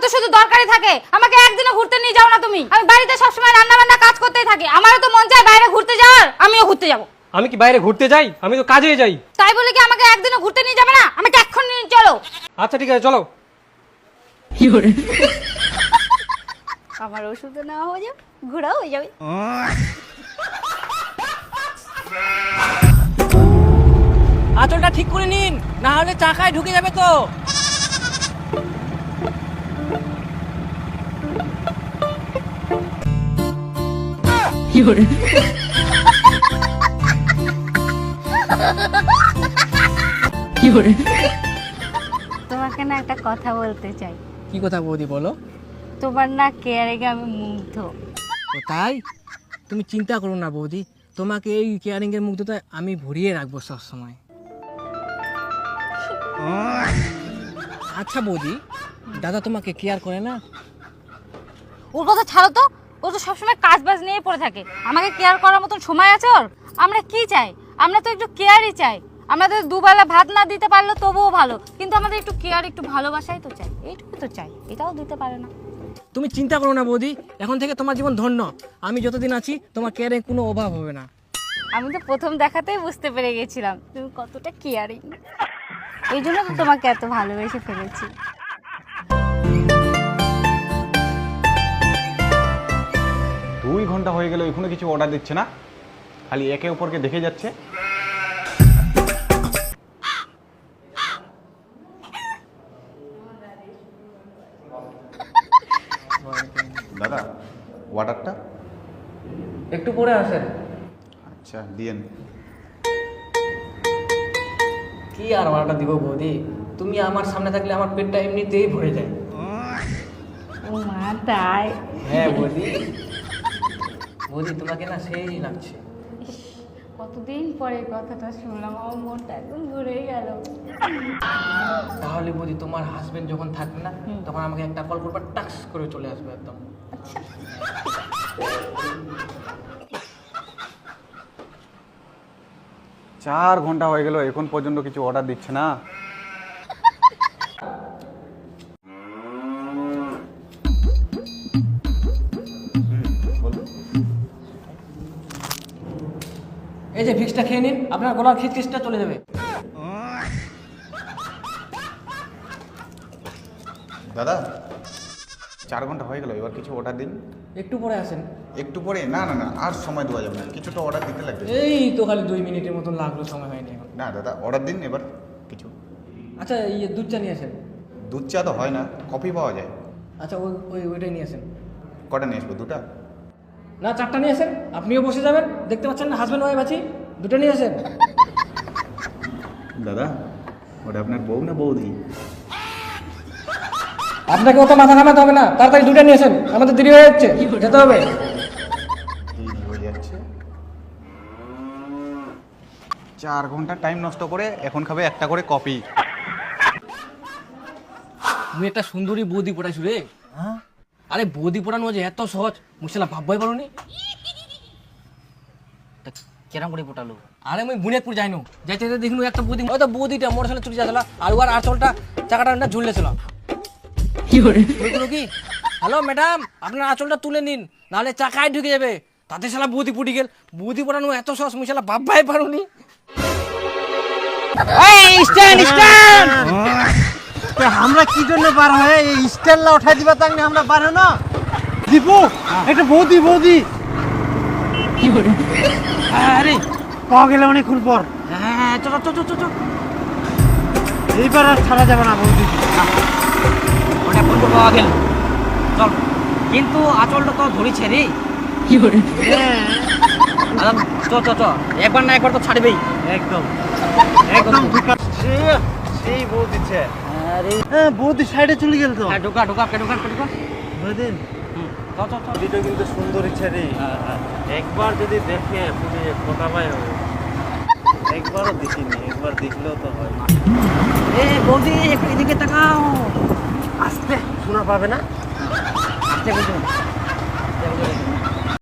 তো শুধু দরকারই থাকে, আমাকে একদিনও ঘুরতে নিয়ে যাও না তুমি। আমি বাড়িতে সবসময় রান্না বান্না কাজ করতেই থাকি, আমারও তো মন চায় বাইরে ঘুরতে যাওয়ার, আমিও ঘুরতে যাব। আমি কি বাইরে ঘুরতে যাই? আমি তো কাজে যাই। তাই বলে কি আমাকে একদিনও ঘুরতে নিয়ে যাবে না? আমাকে এক্ষুনি নিয়ে চলো। আচ্ছা ঠিক আছে চলো। আমার ওষুধ নেওয়া হয়ে যাবে, ঘোরাও হয়ে যাবে। আঁচলটা ঠিক করে নিন, না হলে চাকায় ঢুকে যাবে তো। তোমাকে না একটা কথা বলতে চাই। কি কথা বৌদি বলো? তোমার না কেয়ারিংয়ে আমি মুগ্ধ। ও তাই? তুমি চিন্তা করো না বৌদি, তোমাকে এই কেয়ারিং এর মুগ্ধতায় আমি ভরিয়ে রাখবো সব সময়। আচ্ছা বৌদি, দাদা তোমাকে কেয়ার করে না? ওর কথা ছাড়ো তো, ও তো সবসময় কাজ বাজ নিয়ে পড়ে থাকে। আমাকে কেয়ার করার মতন সময় আছে ওর? আমরা কি চাই? আমরা তো একটু কেয়ারই চাই। আমাদের দুবেলা ভাত না দিতে পারলে তবুও ভালো, কিন্তু আমাদের একটু কেয়ার, একটু ভালোবাসাই তো চাই। এইটুকু তো চাই, এটাও দিতে পারে না। তুমি চিন্তা করো না বৌদি, এখন থেকে তোমার জীবন ধন্য। আমি যতদিন আছি তোমার কেয়ারে কোনো অভাব হবে না। আমি তো প্রথম দেখাতেই বুঝতে পেরে গেছিলাম তুমি কতটা কেয়ারিং। এই জন্য তো তোমাকে এত ভালোবেসে ফেলেছি। 2 ঘন্টা হয়ে গেল এখনো কিছু অর্ডার দিচ্ছে না, খালি একে অপরকে দেখে যাচ্ছে। দাদা অর্ডারটা একটু পরে আসেন। আচ্ছা দিয়েন। কি আর অর্ডারটা দিব বৌদি, তুমি আমার সামনে থাকলে আমার পেটটা এমনিতেই ভরে যায়। ও মা তাই? হ্যাঁ বৌদি, বৌদি তোমাকে না সেই লাগছে। কতদিন পরে কথাটা শুনলাম, আমার মনটা একদম ঘুরে গেল। তাহলে বৌদি তোমার হাজবেন্ড যখন থাকবে না, তখন আমাকে একটা কল করবে, টাক্স করে চলে আসবে একদম। আচ্ছা 4 ঘন্টা হয়ে গেল এখন পর্যন্ত কিছু অর্ডার দিচ্ছে না। এই যে ফিক্সটা খেয়ে নিন, আপনার গলার খিচখিচটা চলে যাবে। দাদা 4 ঘন্টা হয়ে গেল, এবার কিছু অর্ডার দিন। একটু পরে আসেন। একটু পরে? না না না, আর সময় দেওয়া যাবে না, কিছু তো অর্ডার দিতে লাগবে। এই তো খালি 2 মিনিটের মতন লাগলো, সময় হয়নি এখন। না দাদা অর্ডার দিন এবার কিছু। আচ্ছা ইয়ে দুধ চা নিয়ে আসেন। দুধ চা তো হয় না, কফি পাওয়া যায়। আচ্ছা ওইটাই নিয়ে আসেন। কটা নিয়ে আসবো? 2টা? না 4টা নিয়ে আসেন, আপনিও বসে যাবেন, দেখতে পাচ্ছেন না হাজবেন্ড ওয়াইফ আছি। 2টা নিয়ে আসেন। দাদা ওটা আপনার বউ না বৌদি? আপনাকে অত মাথা ঘামাতে হবে না, তাড়াতাড়ি 2টা নিয়ে আসেন, আমাদের দেরি হয়ে যাচ্ছে, যেতে হবে। দেরি হয়ে যাচ্ছে। 4 ঘন্টা টাইম নষ্ট করে এখন খাবে একটা করে কফি। তুমি একটা সুন্দরী বৌদি পড়াইছো রে। হ্যাঁ আরে বৌদি পড়ানো যে এত সহজ, মুশালা ভাববাই পারোনি। কেরাম করে পটালো? আরে আমি বুনিয়াদপুর যাইনো, যাইতে যাইতে দেখিনু একটা বৌদি, হয়তো বৌদিটা মোটরসাইকেল চুরি যাচ্ছিল, আর ওর আঁচলটা চাকাটা না ঝুললেছিল। কি করে কি? হ্যালো ম্যাডাম, আপনার আঁচলটা তুলে নিন, নাহলে চাকায় ঢুকে যাবে। তাতে শালা বৌদি পুটি গেল। বৌদি পড়ানো এত সহজ, মুশালা ভাববাই পারোনি। আমরা কি জন্য বার হয়ে এই স্টাইলটা উঠাই দিবা, তাই আমরা বার না দীপু। একটা বৌদি বৌদি কি করে? আরে পাওয়া গেলে অনেকক্ষণ পর। হ্যাঁ চলো চলো চলো, এইবার আর ছাড়া যাবে না বৌদি। ওটা বলবো পাওয়া গেল, চল। কিন্তু আঁচলটা তো ধরেছে রে। কি করে? চ চ চ, একবার না একবার তো ছাড়বেই। একদম একদম ঠিক আছে। সেই বৌদিছে। আরে হ্যাঁ বৌদি সাইডে চলে গেল তো। হ্যাঁ ঢোকা ঢোকা ঢোকা ঢোকা। বুঝলেন চ চ চ। বৌদিটা কিন্তু সুন্দর ইচ্ছে রে। একবার যদি দেখে পুরো কথা পাই হবে। একবারও দেখিনি, একবার দেখলেও তো হয়। এ বৌদি একটু এদিকে তাকাও। আস্তে শোনা পাবে না। আস্তে বলছো।